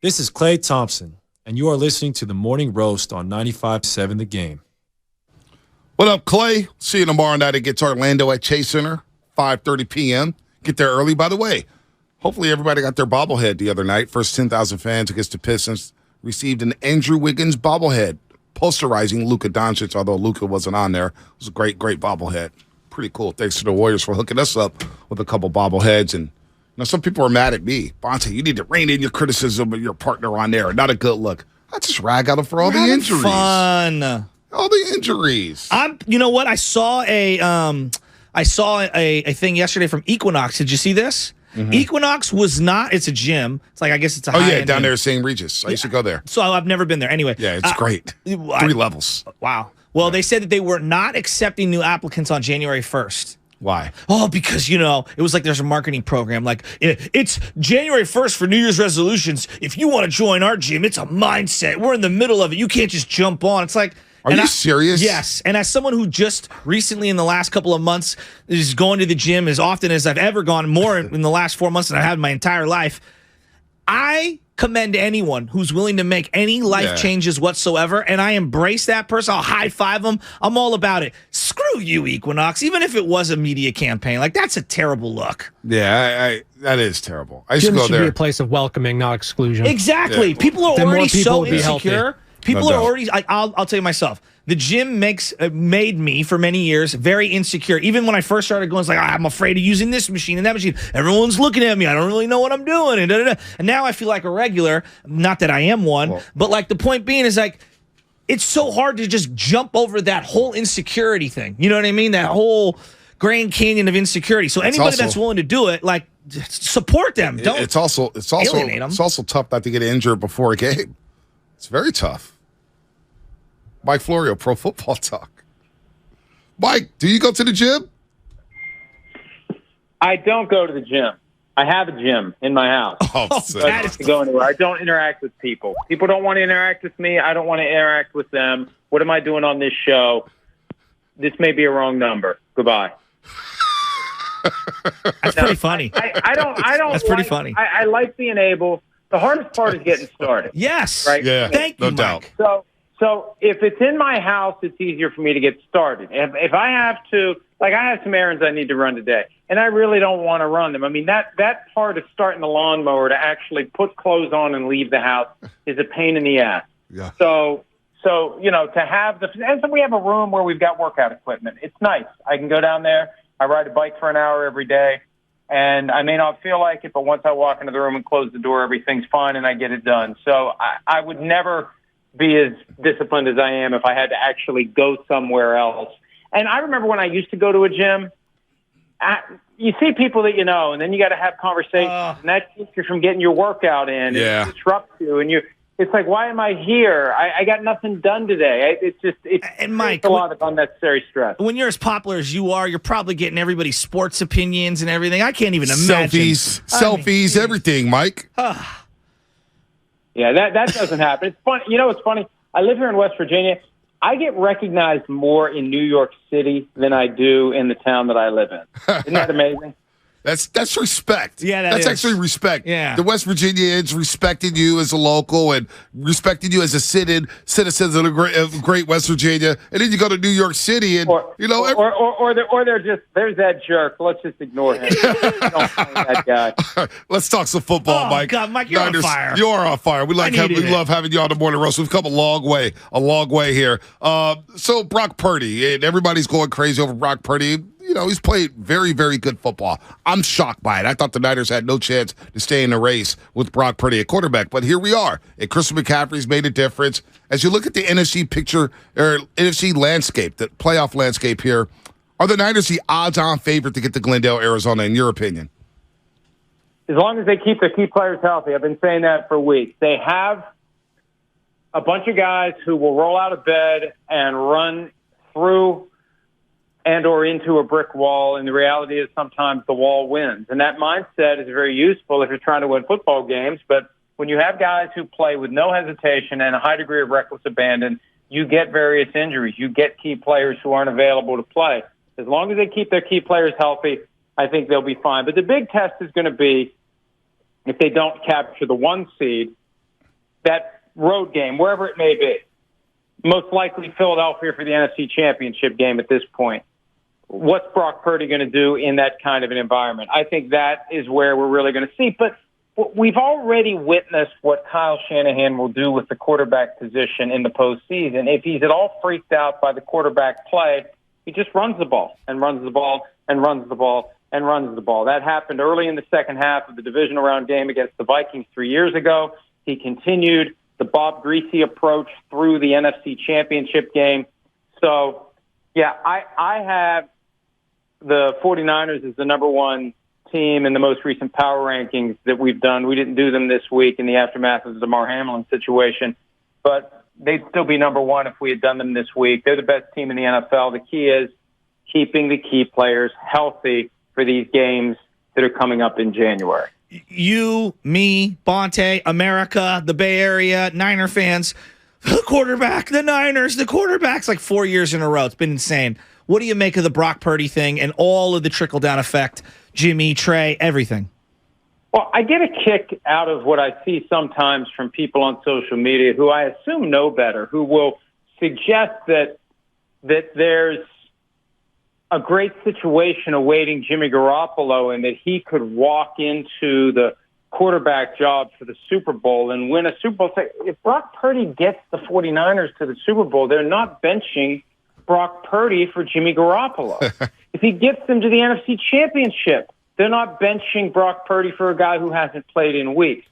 This is Clay Thompson, and you are listening to the Morning Roast on 95.7 The Game. What up, Clay? See you tomorrow night at Gets Orlando at Chase Center, 5:30 p.m. Get there early. By the way, hopefully everybody got their bobblehead the other night. First 10,000 fans against the Pistons received an Andrew Wiggins bobblehead, posterizing Luka Doncic, although Luka wasn't on there. It was a great bobblehead. Pretty cool. Thanks to the Warriors for hooking us up with a couple bobbleheads. And some people are mad at me. Bonte, you need to rein in your criticism of your partner on there. Not a good look. I just rag on him for all the injuries. Fun. All the injuries. You know what? I saw a thing yesterday from Equinox. Did you see this? Mm-hmm. Equinox was not. It's a gym. It's like I guess it's a. Oh yeah, down gym. There, St. Regis. I used to go there. So I've never been there. Anyway. Yeah, it's great. 3 levels. Wow. Well, They said that they were not accepting new applicants on January 1st. Why? Oh, because, it was like there's a marketing program. Like, it's January 1st for New Year's resolutions. If you want to join our gym, it's a mindset. We're in the middle of it. You can't just jump on. It's like. Are you serious? Yes. And as someone who just recently in the last couple of months is going to the gym as often as I've ever gone, more in the last 4 months than I have in my entire life, I commend anyone who's willing to make any life changes whatsoever, and I embrace that person. I'll high five them. I'm all about it. Screw you, Equinox. Even if it was a media campaign, like that's a terrible look. Yeah, that is terrible. I used to Gyms go should there. be a place of welcoming, not exclusion. Exactly. Yeah. People are Then more already people so would be insecure. healthy. People No are doubt. already. I'll tell you myself. The gym made me for many years very insecure. Even when I first started going, it's like I'm afraid of using this machine and that machine. Everyone's looking at me. I don't really know what I'm doing. And, and now I feel like a regular. Not that I am one, but like the point being is like it's so hard to just jump over that whole insecurity thing. You know what I mean? That whole Grand Canyon of insecurity. So anybody that's willing to do it, like support them. Don't. It's also alienate them. It's also tough not to get injured before a game. It's very tough. Mike Florio, Pro Football Talk. Mike, do you go to the gym? I don't go to the gym. I have a gym in my house. Sick. I don't go anywhere. I don't interact with people. People don't want to interact with me. I don't want to interact with them. What am I doing on this show? This may be a wrong number. Goodbye. That's pretty funny. I don't. That's pretty funny. I like being able. The hardest part is getting started. Yes. Right. Yeah. Thank you, no Mike. doubt. So if it's in my house, it's easier for me to get started. If I have to, like I have some errands I need to run today, and I really don't want to run them. I mean, that part of starting the lawnmower to actually put clothes on and leave the house is a pain in the ass. Yeah. So to have and so we have a room where we've got workout equipment. It's nice. I can go down there. I ride a bike for an hour every day, and I may not feel like it, but once I walk into the room and close the door, everything's fine and I get it done. So I would never be as disciplined as I am if I had to actually go somewhere else. And I remember when I used to go to a gym, you see people that you know, and then you got to have conversations, and that keeps you from getting your workout in. Yeah. It disrupts you, and it's like, why am I here? I got nothing done today. And Mike, a lot of unnecessary stress. When you're as popular as you are, you're probably getting everybody's sports opinions and everything. I can't even imagine. Selfies, everything, Mike. Yeah, that doesn't happen. It's funny. You know what's funny? I live here in West Virginia. I get recognized more in New York City than I do in the town that I live in. Isn't that amazing? That's respect. Yeah, that's is. actually respect. Yeah. The West Virginians respecting you as a local and respecting you as a citizen of great West Virginia. And then you go to New York City and or they're just there's that jerk. Let's just ignore him. Don't find that guy. Let's talk some football, Mike. God, Mike, you're on fire. You are on fire. We love having you on the morning roast. We've come a long way here. So Brock Purdy, and everybody's going crazy over Brock Purdy. He's played very, very good football. I'm shocked by it. I thought the Niners had no chance to stay in the race with Brock Purdy at quarterback, but here we are. And Christian McCaffrey's made a difference. As you look at the NFC picture, or NFC landscape, the playoff landscape here, are the Niners the odds-on favorite to get to Glendale, Arizona, in your opinion? As long as they keep their key players healthy. I've been saying that for weeks. They have a bunch of guys who will roll out of bed and run through and or into a brick wall, and the reality is sometimes the wall wins. And that mindset is very useful if you're trying to win football games, but when you have guys who play with no hesitation and a high degree of reckless abandon, you get various injuries. You get key players who aren't available to play. As long as they keep their key players healthy, I think they'll be fine. But the big test is going to be if they don't capture the 1 seed, that road game, wherever it may be, most likely Philadelphia for the NFC Championship game at this point. What's Brock Purdy going to do in that kind of an environment? I think that is where we're really going to see. But we've already witnessed what Kyle Shanahan will do with the quarterback position in the postseason. If he's at all freaked out by the quarterback play, he just runs the ball and runs the ball and runs the ball and runs the ball. That happened early in the second half of the divisional round game against the Vikings 3 years ago. He continued the Bob Greasy approach through the NFC Championship game. So, yeah, I have the 49ers as the number one team in the most recent power rankings that we've done. We didn't do them this week in the aftermath of the Damar Hamlin situation, but they'd still be number one if we had done them this week. They're the best team in the NFL. The key is keeping the key players healthy for these games that are coming up in January. You, me, Bonte, America, the Bay Area, Niner fans, the quarterback, the Niners, the quarterbacks, like 4 years in a row. It's been insane. What do you make of the Brock Purdy thing and all of the trickle-down effect, Jimmy, Trey, everything? Well, I get a kick out of what I see sometimes from people on social media who I assume know better, who will suggest that there's a great situation awaiting Jimmy Garoppolo and that he could walk into the quarterback job for the Super Bowl and win a Super Bowl. If Brock Purdy gets the 49ers to the Super Bowl, they're not benching Brock Purdy for Jimmy Garoppolo. If he gets them to the NFC Championship, they're not benching Brock Purdy for a guy who hasn't played in weeks.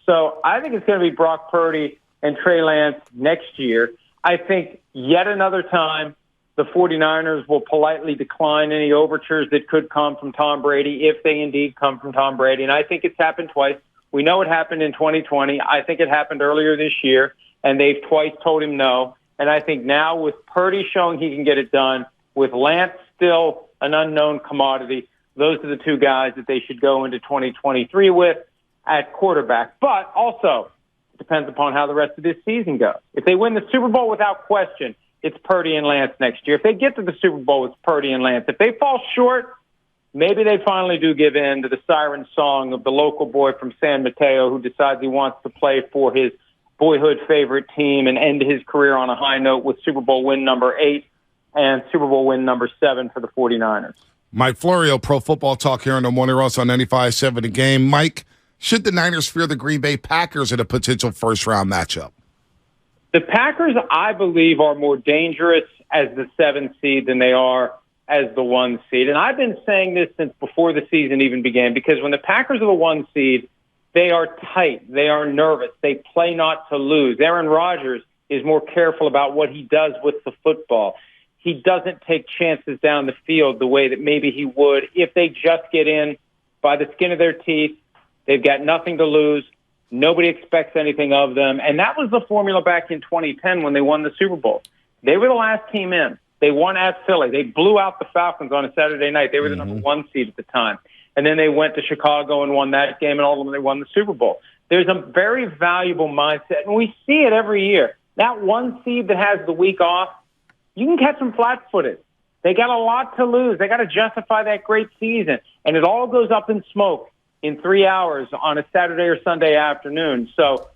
So I think it's going to be Brock Purdy and Trey Lance next year. I think yet another time the 49ers will politely decline any overtures that could come from Tom Brady if they indeed come from Tom Brady. And I think it's happened twice. We know it happened in 2020. I think it happened earlier this year, and they've twice told him no. And I think now with Purdy showing he can get it done, with Lance still an unknown commodity, those are the two guys that they should go into 2023 with at quarterback. But also, it depends upon how the rest of this season goes. If they win the Super Bowl without question, it's Purdy and Lance next year. If they get to the Super Bowl, it's Purdy and Lance. If they fall short, maybe they finally do give in to the siren song of the local boy from San Mateo who decides he wants to play for his boyhood favorite team and end his career on a high note with Super Bowl win number 8 and Super Bowl win number 7 for the 49ers. Mike Florio, Pro Football Talk here on the Morning Roast on 95.7 The Game. Mike, should the Niners fear the Green Bay Packers in a potential first-round matchup? The Packers, I believe, are more dangerous as the 7th seed than they are as the 1 seed. And I've been saying this since before the season even began, because when the Packers are the 1 seed, they are tight. They are nervous. They play not to lose. Aaron Rodgers is more careful about what he does with the football. He doesn't take chances down the field the way that maybe he would if they just get in by the skin of their teeth. They've got nothing to lose. Nobody expects anything of them. And that was the formula back in 2010 when they won the Super Bowl. They were the last team in. They won at Philly. They blew out the Falcons on a Saturday night. They were the number 1 seed at the time. And then they went to Chicago and won that game, and ultimately won the Super Bowl. There's a very valuable mindset, and we see it every year. That 1 seed that has the week off, you can catch them flat-footed. They got a lot to lose. They got to justify that great season, and it all goes up in smoke in 3 hours on a Saturday or Sunday afternoon. So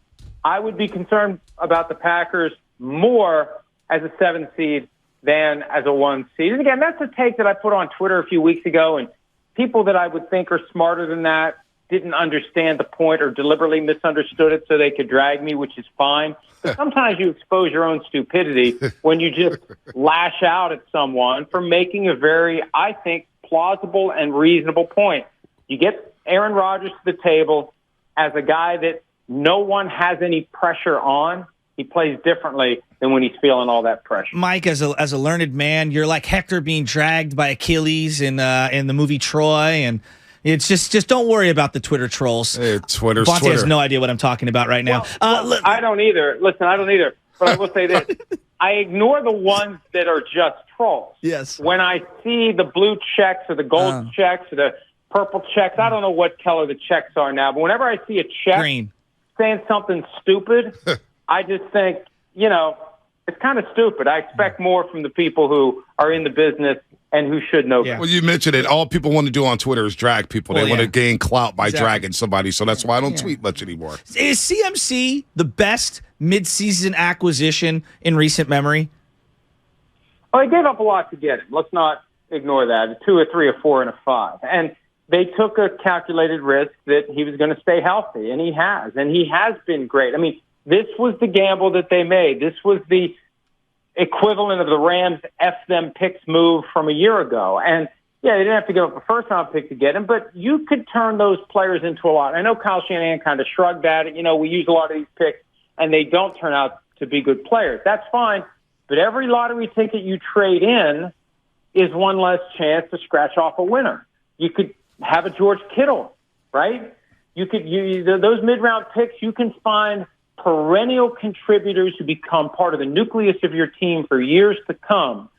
I would be concerned about the Packers more as a 7 seed than as a 1 seed. And again, that's a take that I put on Twitter a few weeks ago, and people that I would think are smarter than that didn't understand the point or deliberately misunderstood it so they could drag me, which is fine. But sometimes you expose your own stupidity when you just lash out at someone for making a very, I think, plausible and reasonable point. You get Aaron Rodgers to the table as a guy that no one has any pressure on. He plays differently than when he's feeling all that pressure. Mike, as a learned man, you're like Hector being dragged by Achilles in the movie Troy, and it's just don't worry about the Twitter trolls. Hey, Twitter's Bonte Twitter. has no idea what I'm talking about right now. Well, I don't either. Listen, I don't either. But I will say this. I ignore the ones that are just trolls. Yes. When I see the blue checks or the gold checks or the purple checks, I don't know what color the checks are now, but whenever I see a check Green. saying something stupid, I just think, it's kind of stupid. I expect more from the people who are in the business and who should know. Yeah. Well, you mentioned it. All people want to do on Twitter is drag people. They want to gain clout by dragging somebody, so that's why I don't tweet much anymore. Is CMC the best midseason acquisition in recent memory? Well, they gave up a lot to get him. Let's not ignore that. A 2, a 3, a 4, and a 5. And they took a calculated risk that he was going to stay healthy, and he has. And he has been great. I mean, this was the gamble that they made. This was the equivalent of the Rams F them picks move from a year ago. And, yeah, they didn't have to give up a first-round pick to get him, but you could turn those players into a lot. I know Kyle Shanahan kind of shrugged at it. You know, we use a lot of these picks, and they don't turn out to be good players. That's fine. But every lottery ticket you trade in is one less chance to scratch off a winner. You could have a George Kittle, right? Those mid-round picks, you can find perennial contributors who become part of the nucleus of your team for years to come.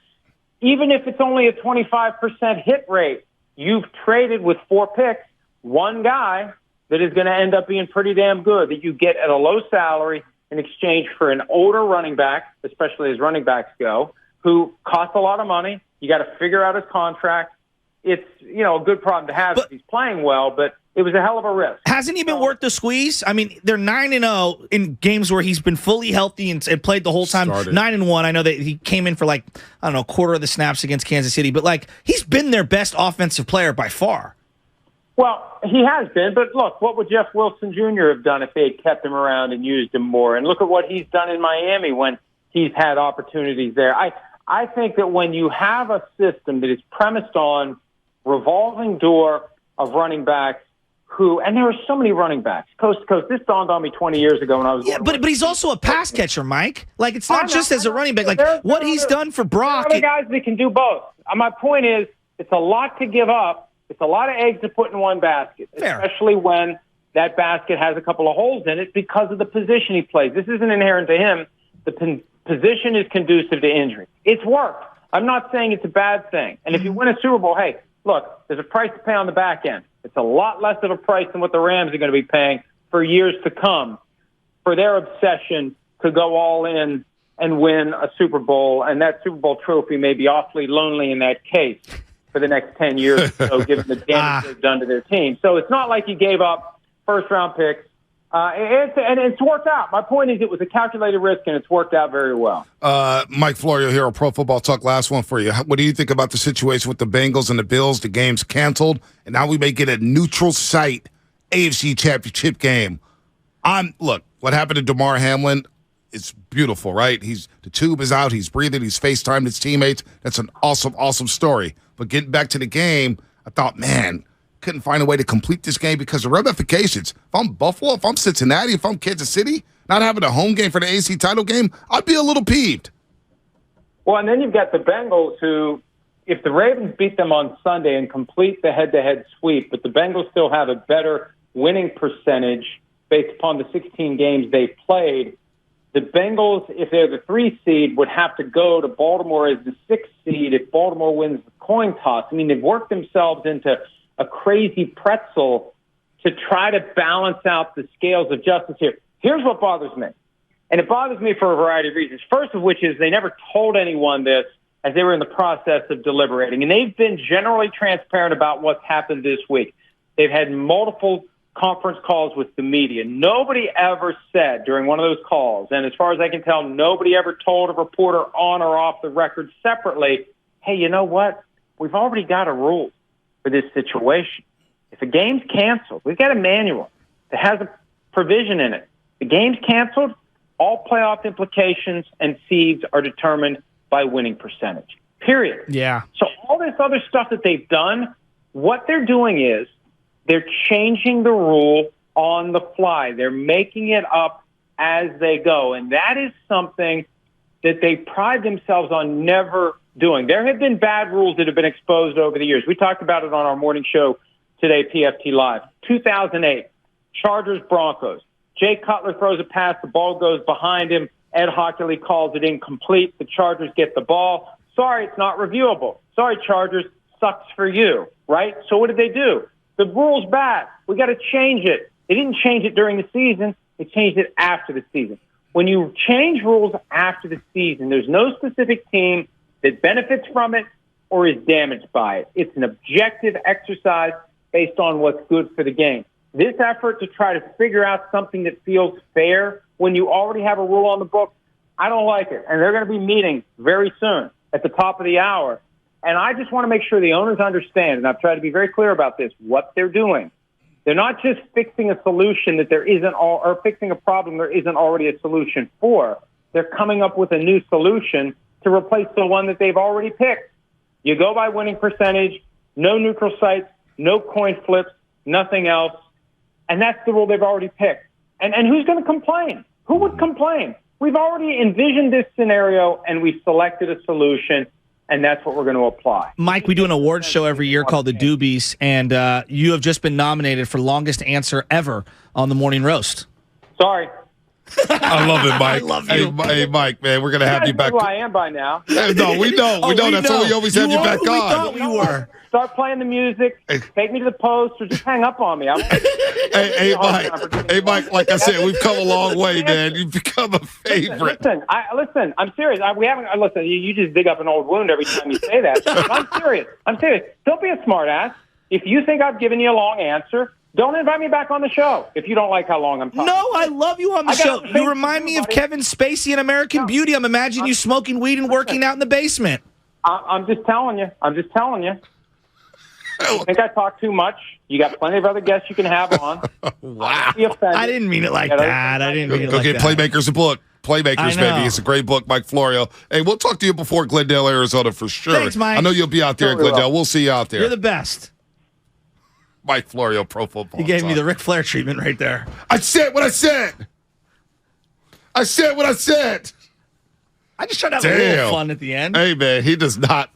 Even if it's only a 25% hit rate, you've traded with 4 picks, one guy that is going to end up being pretty damn good that you get at a low salary in exchange for an older running back, especially as running backs go, who costs a lot of money. You got to figure out his contract. It's, a good problem to have if he's playing well, but it was a hell of a risk. Hasn't he been worth the squeeze? I mean, they're 9-0 in games where he's been fully healthy and played the whole time. 9-1. I know that he came in for a quarter of the snaps against Kansas City, but he's been their best offensive player by far. Well, he has been, but look, what would Jeff Wilson Jr. have done if they had kept him around and used him more? And look at what he's done in Miami when he's had opportunities there. I think that when you have a system that is premised on revolving door of running backs, and there are so many running backs, coast to coast. This dawned on me 20 years ago when I was. Yeah, but he's also a pass catcher, Mike. It's not just as a running back. What he's done for Brock. There are other guys that can do both. My point is, it's a lot to give up. It's a lot of eggs to put in one basket, especially when that basket has a couple of holes in it because of the position he plays. This isn't inherent to him. The position is conducive to injury. It's worked. I'm not saying it's a bad thing. And if you win a Super Bowl, hey, look, there's a price to pay on the back end. It's a lot less of a price than what the Rams are going to be paying for years to come for their obsession to go all in and win a Super Bowl. And that Super Bowl trophy may be awfully lonely in that case for the next 10 years or so, given the damage they've done to their team. So it's not like he gave up first-round picks. It's worked out. My point is it was a calculated risk, and it's worked out very well. Mike Florio here on Pro Football Talk. Last one for you. What do you think about the situation with the Bengals and the Bills? The game's canceled, and now we may get a neutral site AFC Championship game. Look, what happened to Damar Hamlin is beautiful, right? The tube is out. He's breathing. He's FaceTimed his teammates. That's an awesome, awesome story. But getting back to the game, I thought, man, couldn't find a way to complete this game because of ramifications. If I'm Buffalo, if I'm Cincinnati, if I'm Kansas City, not having a home game for the AFC title game, I'd be a little peeved. Well, and then you've got the Bengals who, if the Ravens beat them on Sunday and complete the head-to-head sweep, but the Bengals still have a better winning percentage based upon the 16 games they've played, the Bengals, if they're the 3 seed, would have to go to Baltimore as the 6 seed if Baltimore wins the coin toss. I mean, they've worked themselves into a crazy pretzel to try to balance out the scales of justice here. Here's what bothers me. And it bothers me for a variety of reasons. First of which is they never told anyone this as they were in the process of deliberating. And they've been generally transparent about what's happened this week. They've had multiple conference calls with the media. Nobody ever said during one of those calls, and as far as I can tell, nobody ever told a reporter on or off the record separately, hey, you know what? We've already got a rule for this situation. If a game's canceled, we've got a manual that has a provision in it. The game's canceled, all playoff implications and seeds are determined by winning percentage. Period. Yeah. So all this other stuff that they've done, what they're doing is they're changing the rule on the fly. They're making it up as they go. And that is something that they pride themselves on never doing. There have been bad rules that have been exposed over the years. We talked about it on our morning show today, PFT Live. 2008, Chargers, Broncos. Jay Cutler throws a pass. The ball goes behind him. Ed Hockley calls it incomplete. The Chargers get the ball. Sorry, it's not reviewable. Sorry, Chargers, sucks for you, right? So what did they do? The rule's bad. We got to change it. They didn't change it during the season. They changed it after the season. When you change rules after the season, there's no specific team that benefits from it or is damaged by it. It's an objective exercise based on what's good for the game. This effort to try to figure out something that feels fair when you already have a rule on the book, I don't like it. And they're going to be meeting very soon at the top of the hour. And I just want to make sure the owners understand, and I've tried to be very clear about this, what they're doing. They're not just fixing a solution that there isn't or fixing a problem there isn't already a solution for. They're coming up with a new solution to replace the one that they've already picked. You go by winning percentage, no neutral sites, no coin flips, nothing else. And that's the rule they've already picked. And who's going to complain? Who would complain? We've already envisioned this scenario, and we selected a solution, and that's what we're going to apply. Mike, we do an awards show every year called the Doobies, and you have just been nominated for longest answer ever on the Morning Roast. Sorry. I love it, Mike. I love you. Hey, Mike, man, we're going to have you back. Who I am by now. No, we know. We know. That's why we always have you back We on. thought we were. Start playing the music, take me to the post, or just hang up on me. Hey, Mike, like I said, we've come a long way, man. You've become a favorite. Listen, I'm serious. Listen, you just dig up an old wound every time you say that. I'm serious. Don't be a smart ass. If you think I've given you a long answer, don't invite me back on the show if you don't like how long I'm talking. No, I love you on the show. You remind me of Kevin Spacey in American Beauty. I'm imagining you smoking weed and working out in the basement. I'm just telling you. I think I talk too much. You got plenty of other guests you can have on. Wow. I didn't mean it like that. Go get Playmakers a book. Playmakers, baby. It's a great book, Mike Florio. Hey, we'll talk to you before Glendale, Arizona for sure. Thanks, Mike. I know you'll be out there in Glendale. We'll see you out there. You're the best. Mike Florio, Pro Football. You gave me the Ric Flair treatment right there. I said what I said. I said what I said. I just tried to have a little fun at the end. Hey, man, he does not